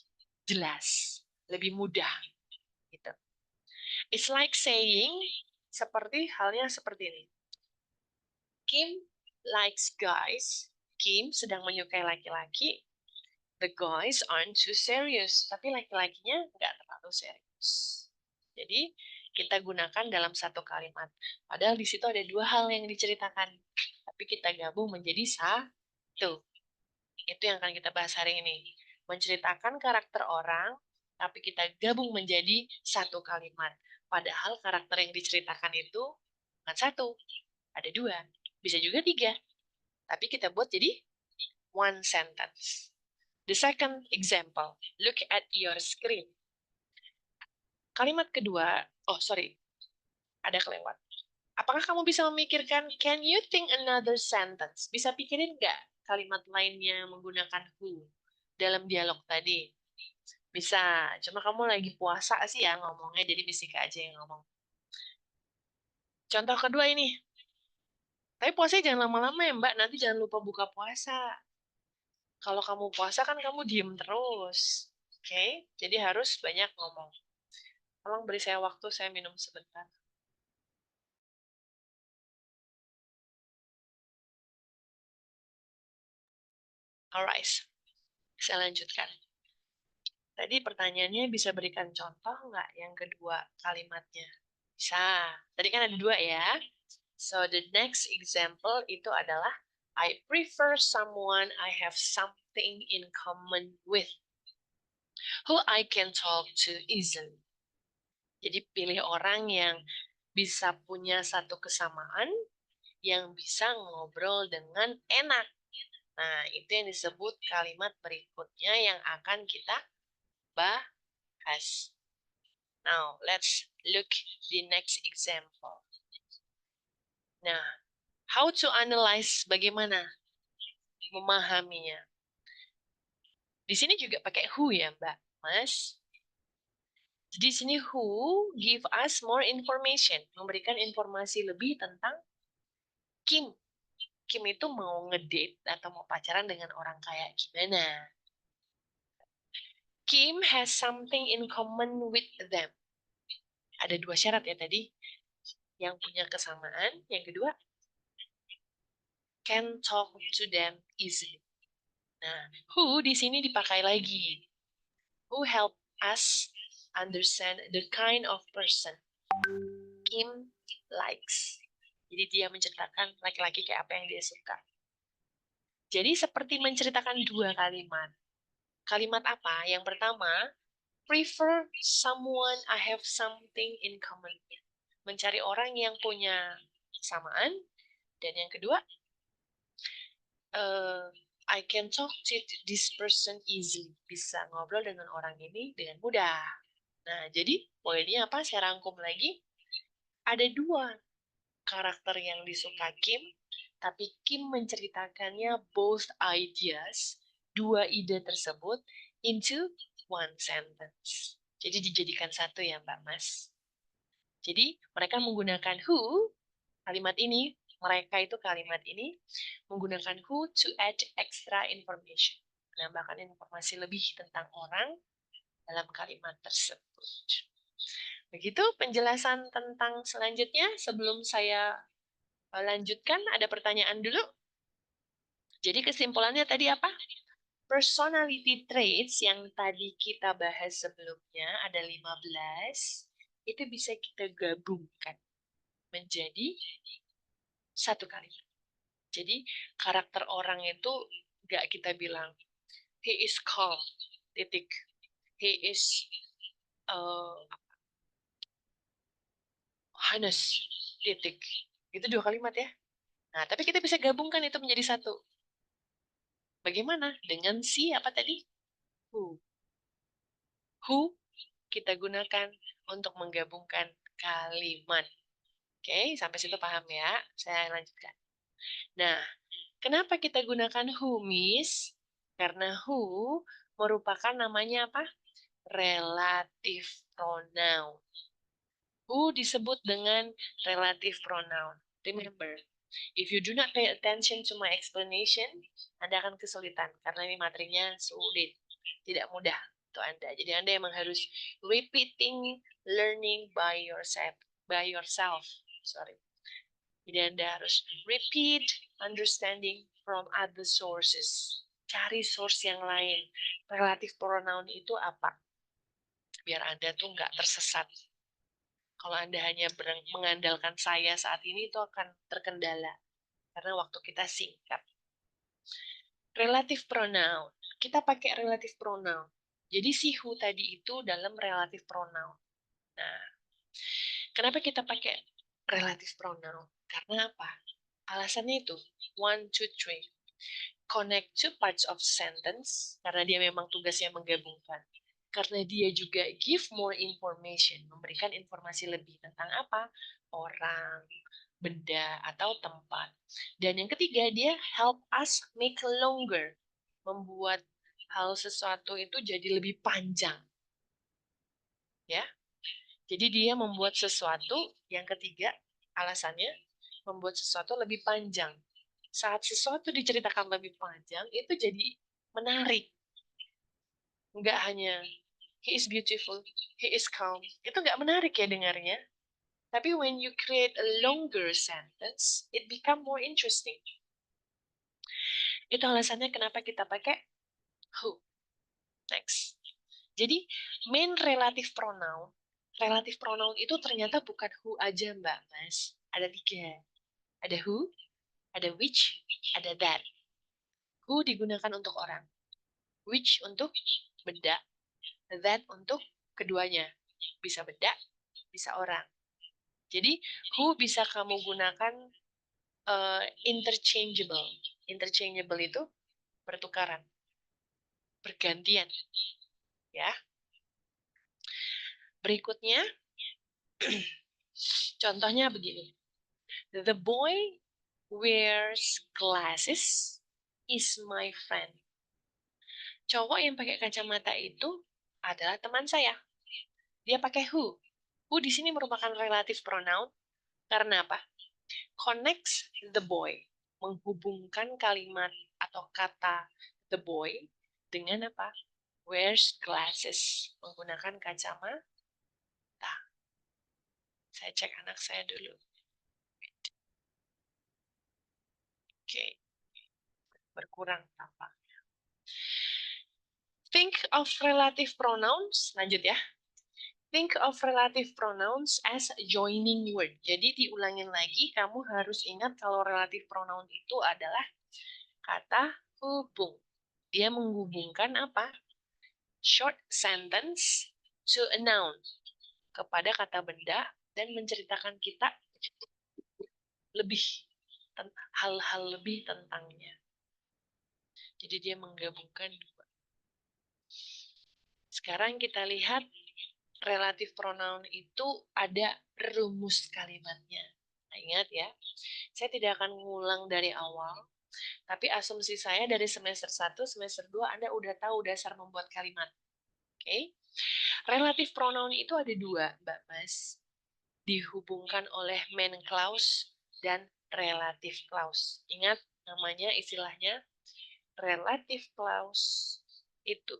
jelas, lebih mudah. Gitu. It's like saying, halnya seperti ini. Kim likes guys. Kim sedang menyukai laki-laki. The guys aren't too serious. Tapi laki-lakinya nggak terlalu serius. Jadi, kita gunakan dalam satu kalimat. Padahal di situ ada dua hal yang diceritakan. Tapi kita gabung menjadi satu. Itu yang akan kita bahas hari ini. Menceritakan karakter orang, tapi kita gabung menjadi satu kalimat. Padahal karakter yang diceritakan itu bukan satu, ada dua. Bisa juga tiga. Tapi kita buat jadi one sentence. The second example, look at your screen. Kalimat kedua, ada kelewat. Apakah kamu bisa memikirkan, can you think another sentence? Bisa pikirin nggak kalimat lainnya menggunakan who dalam dialog tadi? Bisa, cuma kamu lagi puasa sih ya ngomongnya, jadi Misika aja yang ngomong. Contoh kedua ini. Tapi puasanya jangan lama-lama ya Mbak, nanti jangan lupa buka puasa. Kalau kamu puasa kan kamu diem terus. Oke? Jadi harus banyak ngomong. Tolong beri saya waktu, saya minum sebentar. Alright, saya lanjutkan. Tadi pertanyaannya bisa berikan contoh nggak yang kedua kalimatnya? Bisa. Tadi kan ada dua ya. So the next example itu adalah I prefer someone I have something in common with, who I can talk to easily. Jadi pilih orang yang bisa punya satu kesamaan, yang bisa ngobrol dengan enak. Nah, itu yang disebut kalimat berikutnya yang akan kita bahas. Now, let's look the next example. Nah, how to analyze, bagaimana memahaminya. Di sini juga pakai who ya, Mbak, Mas. Jadi di sini who give us more information, memberikan informasi lebih tentang Kim. Kim itu mau ngedate atau mau pacaran dengan orang kayak gimana. Kim has something in common with them. Ada dua syarat ya tadi. Yang punya kesamaan. Yang kedua, can talk to them easily. Nah, who di sini dipakai lagi. Who help us understand the kind of person Kim likes. Jadi dia menceritakan laki-laki kayak apa yang dia suka. Jadi seperti menceritakan dua kalimat. Kalimat apa? Yang pertama, prefer someone I have something in common with. Mencari orang yang punya kesamaan. Dan yang kedua, I can talk to this person easily. Bisa ngobrol dengan orang ini dengan mudah. Nah, jadi poinnya apa? Saya rangkum lagi. Ada dua karakter yang disuka Kim, tapi Kim menceritakannya both ideas, dua ide tersebut, into one sentence. Jadi dijadikan satu ya Mbak Mas. Jadi mereka menggunakan who, kalimat ini, mereka itu kalimat ini, menggunakan who to add extra information. Menambahkan informasi lebih tentang orang dalam kalimat tersebut. Begitu penjelasan tentang selanjutnya. Sebelum saya lanjutkan, ada pertanyaan dulu. Jadi kesimpulannya tadi apa? personality traits yang tadi kita bahas sebelumnya ada 15, itu bisa kita gabungkan menjadi satu kalimat. Jadi karakter orang itu nggak kita bilang he is calm, titik. He is honest, titik. Itu 2 kalimat ya. Nah, tapi kita bisa gabungkan itu menjadi satu. Bagaimana? Dengan si apa tadi? Who. Who kita gunakan untuk menggabungkan kalimat. Oke, sampai situ paham ya? Saya lanjutkan. Nah, kenapa kita gunakan who, Miss? Karena who merupakan namanya apa? Relative pronoun. Who disebut dengan relative pronoun. Remember, if you do not pay attention to my explanation, Anda akan kesulitan karena ini materinya sulit, tidak mudah untuk Anda. Jadi Anda emang harus repeating, learning by yourself. Jadi Anda harus repeat, understanding from other sources. Cari source yang lain. Relative pronoun itu apa? Biar Anda tuh nggak tersesat. Kalau Anda hanya mengandalkan saya saat ini, itu akan terkendala. Karena waktu kita singkat. Relative pronoun. Kita pakai relative pronoun. Jadi si who tadi itu dalam relative pronoun. Nah, kenapa kita pakai relative pronoun? Karena apa? Alasannya itu, 1, 2, 3. Connect two parts of sentence, karena dia memang tugasnya menggabungkan. Karena dia juga give more information, memberikan informasi lebih tentang apa? Orang, benda, atau tempat. Dan yang ketiga, dia help us make longer, membuat hal sesuatu itu jadi lebih panjang. Ya, jadi dia membuat sesuatu, yang ketiga alasannya, membuat sesuatu lebih panjang. Saat sesuatu diceritakan lebih panjang, itu jadi menarik. Nggak hanya he is beautiful, he is calm. Itu nggak menarik ya dengarnya. Tapi when you create a longer sentence, it become more interesting. Itu alasannya kenapa kita pakai who. Next. Jadi, main relative pronoun itu ternyata bukan who aja, Mbak Mas. Ada 3. Ada who, ada which, ada that. Who digunakan untuk orang. Which untuk benda. That untuk keduanya. Bisa benda, bisa orang. Jadi, who bisa kamu gunakan interchangeable. Interchangeable itu pertukaran. Bergantian. Ya. Berikutnya, contohnya begini. The boy wears glasses is my friend. Cowok yang pakai kacamata itu adalah teman saya. Dia pakai who. Who di sini merupakan relative pronoun. Karena apa? Connects the boy. Menghubungkan kalimat atau kata the boy dengan apa? Wears glasses. Menggunakan kacamata. Saya cek anak saya dulu. Oke. Berkurang tampaknya. Think of relative pronouns. Lanjut ya. Think of relative pronouns as joining word. Jadi diulangin lagi, kamu harus ingat kalau relative pronoun itu adalah kata hubung. Dia menghubungkan apa? Short sentence to a noun. Kepada kata benda dan menceritakan kita lebih hal-hal lebih tentangnya. Jadi dia menggabungkan dua. Sekarang kita lihat relative pronoun itu ada rumus kalimatnya. Nah, ingat ya, saya tidak akan ngulang dari awal, tapi asumsi saya dari semester 1, semester 2 Anda udah tahu dasar membuat kalimat. Oke? Relative pronoun itu ada 2, Mbak Mas. Dihubungkan oleh main clause dan relative clause. Ingat namanya, istilahnya relative clause itu,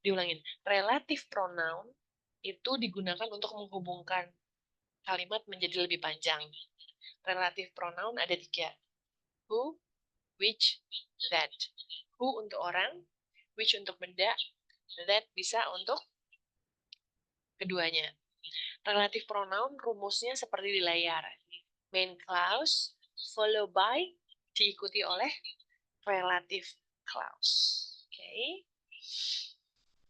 diulangin. Relative pronoun itu digunakan untuk menghubungkan kalimat menjadi lebih panjang. Relative pronoun ada 3. Who, which, that. Who untuk orang, which untuk benda, that bisa untuk keduanya. Relative pronoun rumusnya seperti di layar. Main clause followed by diikuti oleh relative clause. Oke.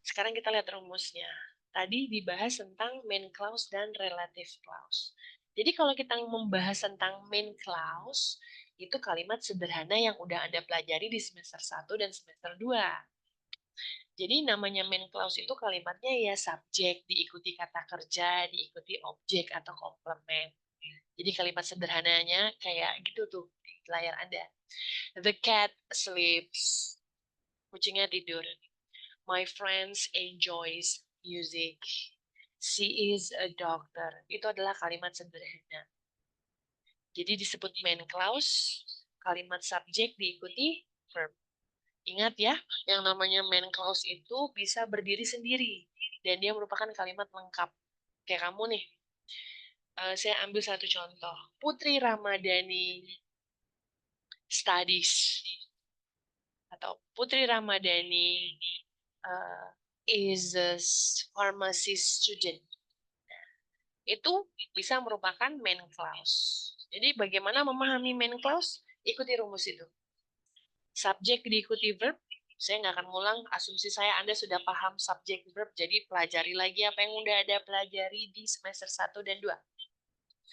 Sekarang kita lihat rumusnya. Tadi dibahas tentang main clause dan relative clause. Jadi kalau kita membahas tentang main clause, itu kalimat sederhana yang udah Anda pelajari di semester 1 dan semester 2. Jadi namanya main clause itu kalimatnya ya subjek, diikuti kata kerja, diikuti objek atau komplement. Jadi kalimat sederhananya kayak gitu tuh di layar Anda. The cat sleeps. Kucingnya tidur. My friends enjoys music. She is a doctor. Itu adalah kalimat sederhana. Jadi disebut main clause, kalimat subjek diikuti verb. Ingat ya, yang namanya main clause itu bisa berdiri sendiri. Dan dia merupakan kalimat lengkap. Kayak kamu nih. Saya ambil satu contoh. Putri Ramadhani studies. Atau Putri Ramadhani is a pharmacy student. Itu bisa merupakan main clause. Jadi bagaimana memahami main clause? Ikuti rumus itu. Subjek diikuti verb. Saya nggak akan ngulang, asumsi saya Anda sudah paham subjek verb, jadi pelajari lagi apa yang udah ada pelajari di semester 1 dan 2.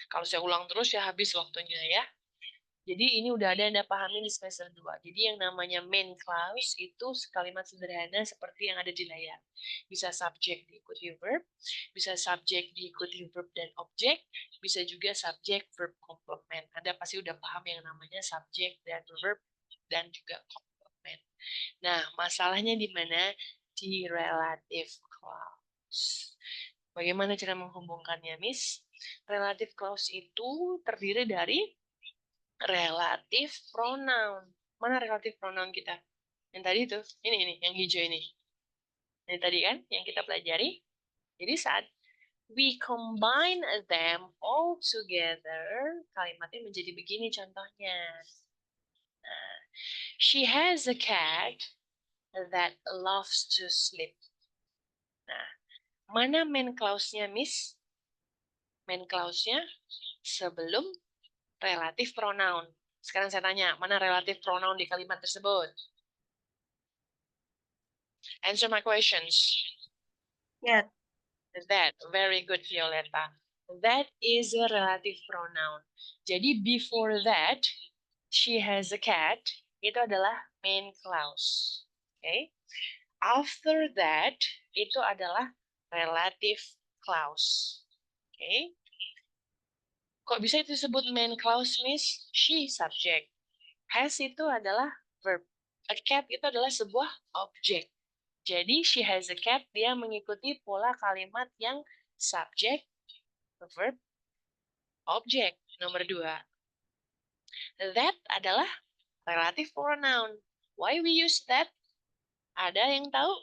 Kalau saya ulang terus ya habis waktunya ya. Jadi ini udah ada Anda pahami di semester 2. Jadi yang namanya main clause itu kalimat sederhana seperti yang ada di layar. Bisa subjek diikuti verb, bisa subjek diikuti verb dan objek, bisa juga subjek verb komplement. Anda pasti udah paham yang namanya subjek dan verb dan juga komplement. Nah, masalahnya di mana? Di relative clause. Bagaimana cara menghubungkannya, Miss? Relative clause itu terdiri dari relative pronoun. Mana relative pronoun kita? Yang tadi itu, ini, yang hijau ini. Ini tadi kan, yang kita pelajari. Jadi saat we combine them all together, kalimatnya menjadi begini contohnya. Nah, she has a cat that loves to sleep. Nah, mana main clause-nya, Miss? Main clause-nya sebelum relative pronoun. Sekarang saya tanya, mana relative pronoun di kalimat tersebut? Answer my questions.
That.
That, very good, Violeta. That is a relative pronoun. Jadi before that, she has a cat, itu adalah main clause. Okay? After that, itu adalah relative clause. Okay? Kok bisa itu disebut main clause, Miss? She subject. Has itu adalah verb. A cat itu adalah sebuah objek. Jadi she has a cat, dia mengikuti pola kalimat yang subject, verb, objek. Nomor 2. That adalah relative pronoun. Why we use that? Ada yang tahu?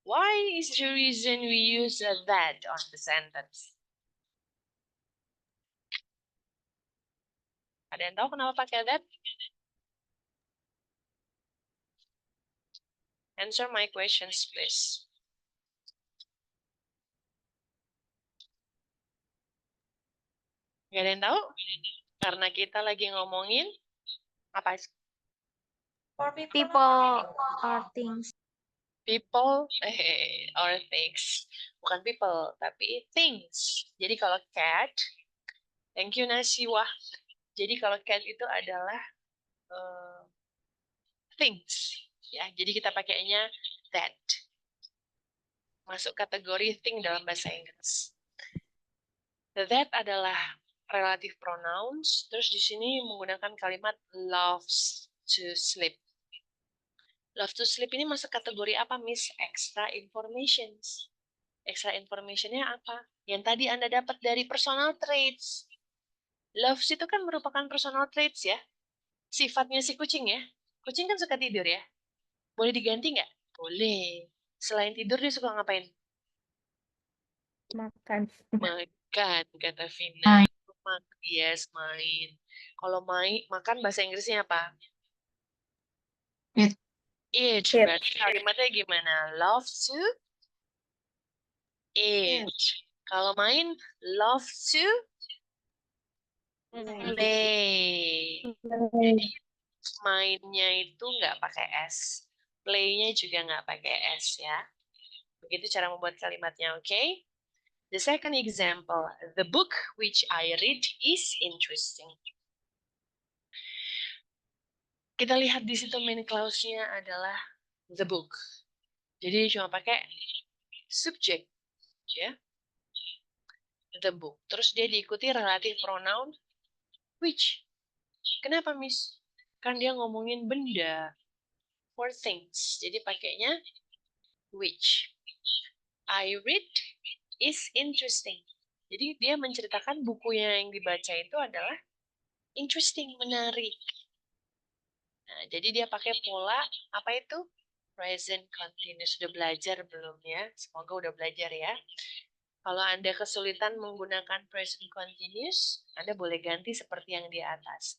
Why is the reason we use that on the sentence? Ada yang tahu kenapa pakai that? Answer my questions, please. Gak ada yang tahu? Karena kita lagi ngomongin apa?
People or things.
People or things. Bukan people, tapi things. Jadi kalau cat, thank you Nasiwah. Jadi kalau cat itu adalah things. Ya, jadi kita pakainya that. Masuk kategori thing dalam bahasa Inggris. That adalah relative pronouns. Terus di sini menggunakan kalimat loves to sleep. Love to sleep ini masuk kategori apa, Miss? Extra informations. Extra informationnya apa? Yang tadi Anda dapat dari personal traits. Loves itu kan merupakan personal traits ya. Sifatnya si kucing ya. Kucing kan suka tidur ya. Boleh diganti nggak? Boleh. Selain tidur dia suka ngapain?
Makan.
Makan, kata Vina. Yes, main. Kalau makan bahasa Inggrisnya apa?
Eat.
Eat.
Eat.
Berarti kalimatnya gimana? Love to eat. Kalau main, love to play. Jadi mainnya itu nggak pakai S. Play-nya juga nggak pakai S ya. Begitu cara membuat kalimatnya, oke? The second example, the book which I read is interesting. Kita lihat di situ main clause-nya adalah the book. Jadi cuma pakai subject, ya. The book. Terus dia diikuti relative pronoun which. Kenapa, Miss? Kan dia ngomongin benda, for things. Jadi pakainya which. I read is interesting. Jadi dia menceritakan bukunya yang dibaca itu adalah interesting, menarik. Nah, jadi dia pakai pola apa itu? Present continuous. Sudah belajar belum ya? Semoga udah belajar ya. Kalau Anda kesulitan menggunakan present continuous, Anda boleh ganti seperti yang di atas.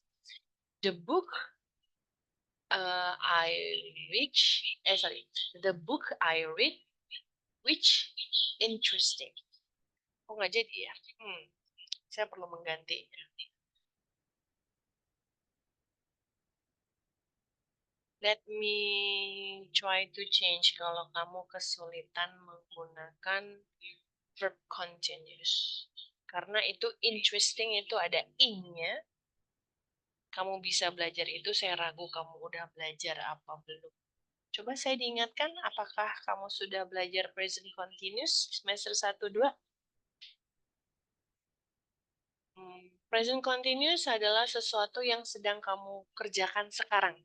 The book the book I read which interesting. Oh, nggak jadi ya? Saya perlu mengganti. Let me try to change kalau kamu kesulitan menggunakan verb continuous. Karena itu interesting itu ada in-nya. Kamu bisa belajar itu, saya ragu kamu udah belajar apa belum. Coba saya diingatkan, apakah kamu sudah belajar present continuous semester 1-2? Present continuous adalah sesuatu yang sedang kamu kerjakan sekarang.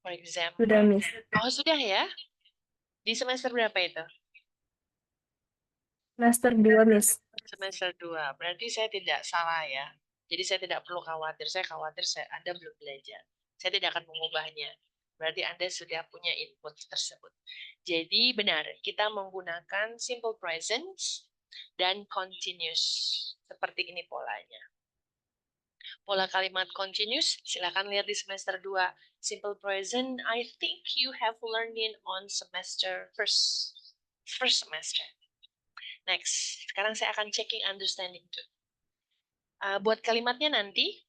For example.
Sudah, Miss.
Oh, sudah ya? Di semester berapa itu?
Semester 2, Miss.
Semester 2. Berarti saya tidak salah ya. Jadi saya tidak perlu khawatir. Saya khawatir Anda belum belajar. Saya tidak akan mengubahnya. Berarti Anda sudah punya input tersebut. Jadi benar, kita menggunakan simple present dan continuous. Seperti ini polanya. Pola kalimat continuous, silakan lihat di semester 2. Simple present, I think you have learned it on semester first semester. Next, sekarang saya akan checking understanding too. Buat kalimatnya nanti,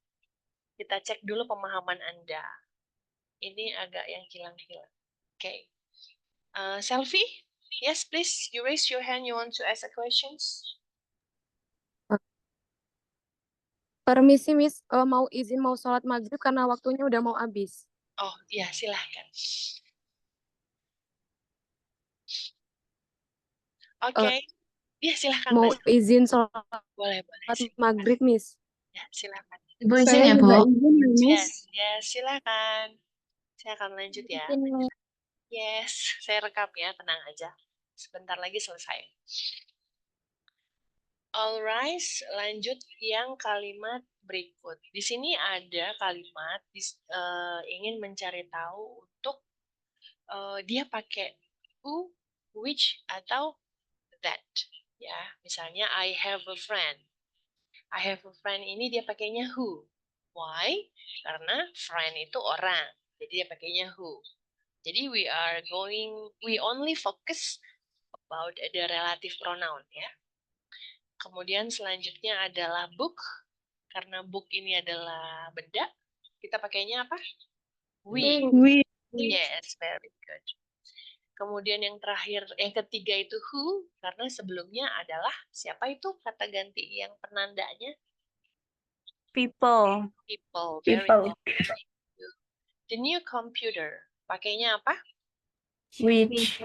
kita cek dulu pemahaman Anda. Ini agak yang hilang-hilang. Oke. Selfie? Yes, please. You raise your hand. You want to ask a questions?
Permisi, Miss, mau izin mau sholat maghrib karena waktunya udah mau habis.
Oh, iya, silahkan. Oke. Iya, silahkan,
Mau
Mas.
izin sholat
Boleh.
maghrib, Miss.
Ya, silahkan.
Ibu izin ya, Bu?
Yes, silahkan. Saya akan lanjut ya. Yes, saya rekap ya, tenang aja. Sebentar lagi selesai. Alright, lanjut yang kalimat berikut. Di sini ada kalimat ingin mencari tahu untuk dia pakai who, which, atau that. Ya, misalnya I have a friend. I have a friend ini dia pakainya who. Why? Karena friend itu orang. Jadi dia pakainya who. Jadi we only focus about the relative pronoun ya. Kemudian selanjutnya adalah book. Karena book ini adalah benda, kita pakainya apa? We. Yes, very good. Kemudian yang terakhir, yang ketiga itu who, karena sebelumnya adalah siapa itu kata ganti yang penandanya?
People.
People. Very good. The new computer, pakainya apa?
Which.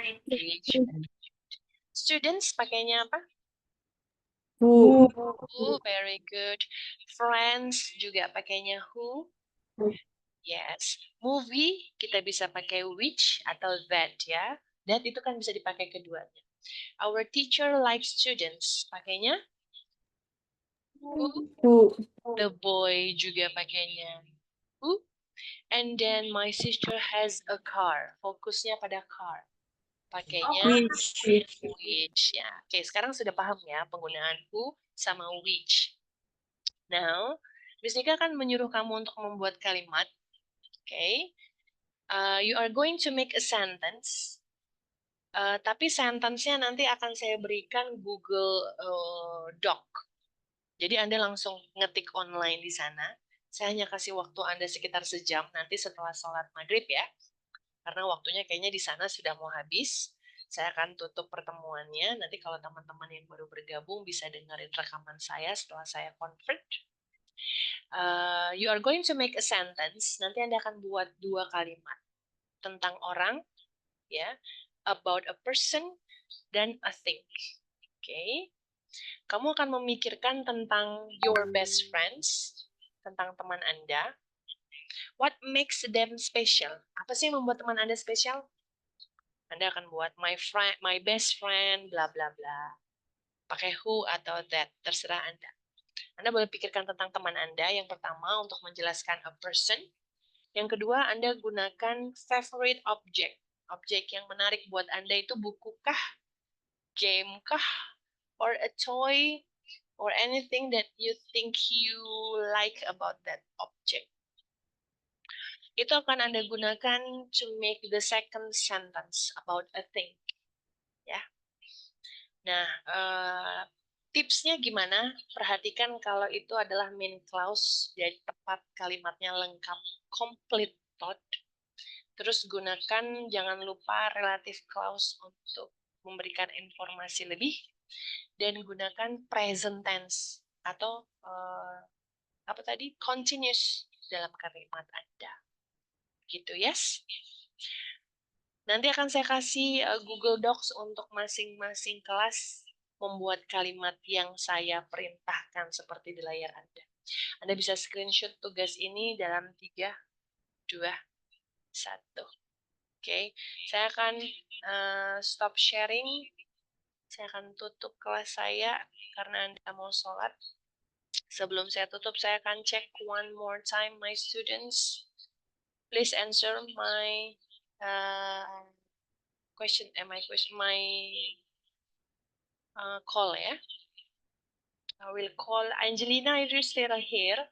Students pakainya apa?
Who.
Who, very good. Friends juga pakainya who. Yes. Movie kita bisa pakai which atau that ya. That itu kan bisa dipakai keduanya. Our teacher likes students, pakainya
Who.
the boy juga pakainya who. And then my sister has a car. Fokusnya pada car. Pakainya which ya. Oke, sekarang sudah paham ya penggunaan who sama which. Now, Miss Nika kan menyuruh kamu untuk membuat kalimat Okay. You are going to make a sentence. Tapi sentence-nya nanti akan saya berikan Google Doc. Jadi Anda langsung ngetik online di sana. Saya hanya kasih waktu Anda sekitar sejam nanti setelah sholat maghrib ya. Karena waktunya kayaknya di sana sudah mau habis. Saya akan tutup pertemuannya. Nanti kalau teman-teman yang baru bergabung bisa dengerin rekaman saya setelah saya convert. You are going to make a sentence. Nanti Anda akan buat 2 kalimat tentang orang, ya, about a person dan a thing. Oke. Kamu akan memikirkan tentang your best friends, tentang teman Anda. What makes them special? Apa sih yang membuat teman Anda spesial? Anda akan buat my best friend, bla bla bla. Pakai who atau that, terserah Anda. Anda boleh pikirkan tentang teman Anda yang pertama untuk menjelaskan a person. Yang kedua, Anda gunakan favorite object. Objek yang menarik buat Anda itu buku kah, game kah, or a toy, or anything that you think you like about that object. Itu akan Anda gunakan to make the second sentence about a thing. Ya. Nah, tipsnya gimana? Perhatikan kalau itu adalah main clause, jadi tepat kalimatnya lengkap, complete thought. Terus gunakan, jangan lupa relative clause untuk memberikan informasi lebih. Dan gunakan present tense atau apa tadi? Continuous dalam kalimat Anda. Gitu, yes? Nanti akan saya kasih Google Docs untuk masing-masing kelas membuat kalimat yang saya perintahkan seperti di layar Anda. Anda bisa screenshot tugas ini dalam 3, 2, 1. Oke, saya akan stop sharing. Saya akan tutup kelas saya karena Anda mau sholat. Sebelum saya tutup, saya akan cek one more time my students. Please answer my call ya. I will call Angelina. Are you still here?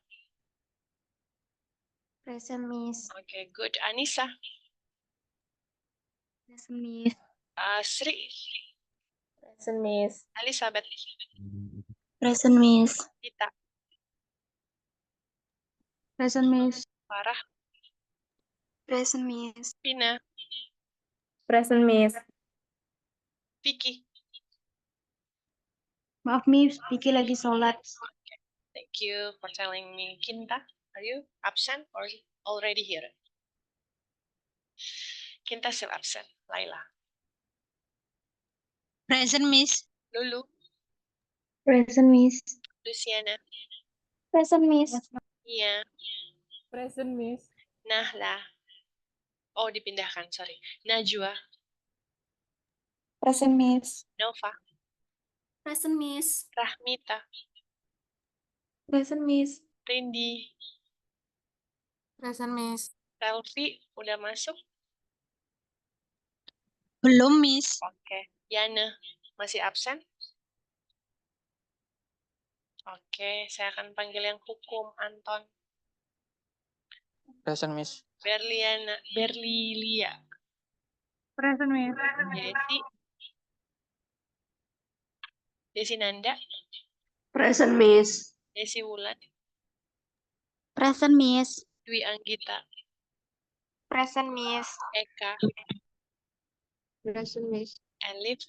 Present, Miss.
Okay, good. Anissa,
Present, Miss.
Sri,
Present, Miss.
Elizabeth,
Present, Miss.
Tita,
Present, Miss.
Farah,
Present, Miss.
Pina,
Present, Miss.
Vicky.
Maaf, Miss. Vicky lagi sholat.
Thank you for telling me. Kinta, are you absent or already here? Kinta still absent. Laila,
Present, Miss.
Lulu,
Present, Miss.
Luciana,
Present, Miss.
Mia,
Present, Miss.
Nahla. Oh, dipindahkan, sorry. Najwa,
Present, Miss.
Nova,
Present, Miss.
Rahmita,
Present, Miss.
Rindi,
Present, Miss.
Selfie, udah masuk?
Belum, Miss.
Oke. Yana, masih absen? Oke, saya akan panggil yang hukum, Anton.
Present, Miss.
Berlilia,
Present, Miss.
Desi Nanda,
Present, Miss.
Desi Wulan,
Present, Miss.
Dwi Anggita,
Present, Miss.
Eka,
Present, Miss.
Elif,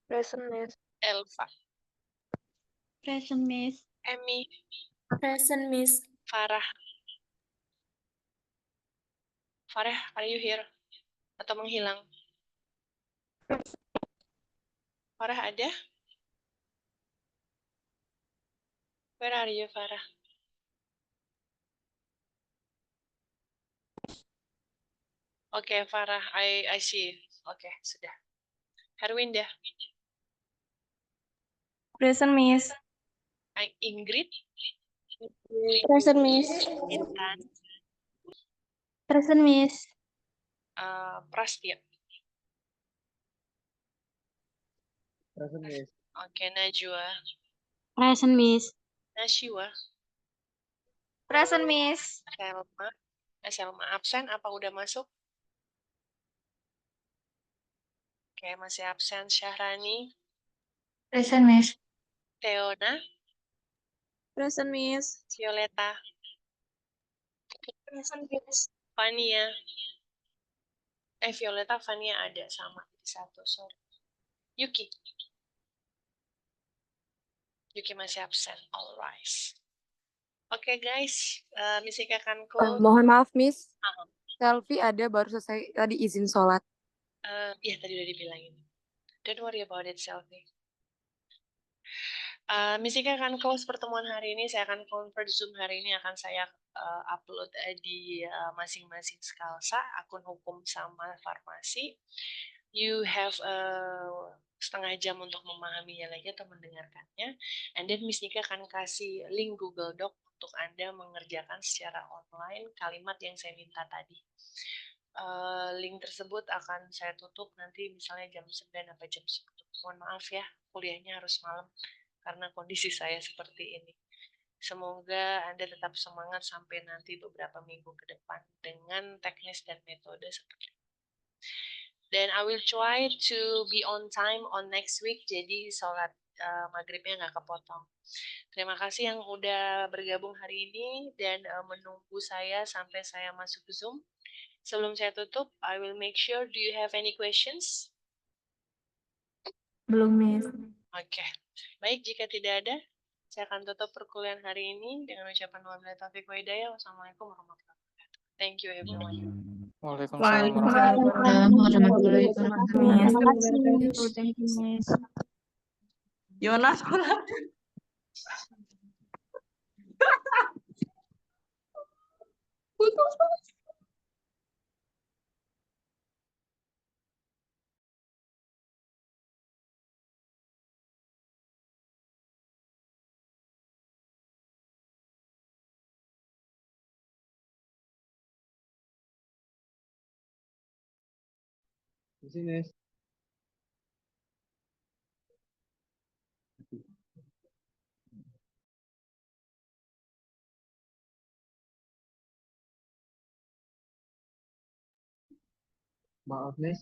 Present, Miss.
Elva,
Present, Miss.
Emi,
Present, Miss.
Farah. Farah, are you here? Atau menghilang? Farah ada? Where are you, Farah? Oke, Farah, I see. Oke, sudah. Herwinda,
Present, Miss.
Ingrid,
Present, Miss.
Intan,
Present, Miss.
Prastya.
Present, Miss.
Oke, Najwa,
Present, Miss.
Nashiwa,
Present, Miss.
Selma, Selma absen, apa udah masuk? Oke, masih absen. Syahrani,
Present, Miss.
Teona,
Present, Miss.
Violeta,
Present, Miss.
Fania. Violeta, Fania ada sama di satu, sorry. Yuki. Yuki masih absen. All rise. Oke guys, Miss Ika akan close.
Mohon maaf, Miss. Selfie ada baru selesai tadi izin sholat.
Ya tadi udah dibilangin. Don't worry about it, Selfie. Miss Ika akan close pertemuan hari ini. Saya akan convert Zoom hari ini akan saya upload di masing-masing skalsa, akun hukum sama farmasi. You have setengah jam untuk memahaminya lagi atau mendengarkannya. And then Miss Nika akan kasih link Google Doc untuk Anda mengerjakan secara online kalimat yang saya minta tadi. Link tersebut akan saya tutup nanti misalnya jam 9 sampai jam 10. Mohon maaf ya, kuliahnya harus malam karena kondisi saya seperti ini. Semoga Anda tetap semangat sampai nanti beberapa minggu ke depan dengan teknis dan metode seperti ini. Dan I will try to be on time on next week, jadi sholat maghribnya nggak kepotong. Terima kasih yang udah bergabung hari ini dan menunggu saya sampai saya masuk ke Zoom. Sebelum saya tutup, I will make sure, do you have any questions?
Belum, Miss.
Oke, baik jika tidak ada, saya akan tutup perkuliahan hari ini dengan ucapan wabillahi taufiq wa hidayah. Wassalamualaikum warahmatullahi wabarakatuh. Thank you everyone.
Waalaikumsalam
Warahmatullahi wabarakatuh.
Terima kasih.
Thank you, Miss.
Yonas. Di sini, Miss. Maaf, Miss.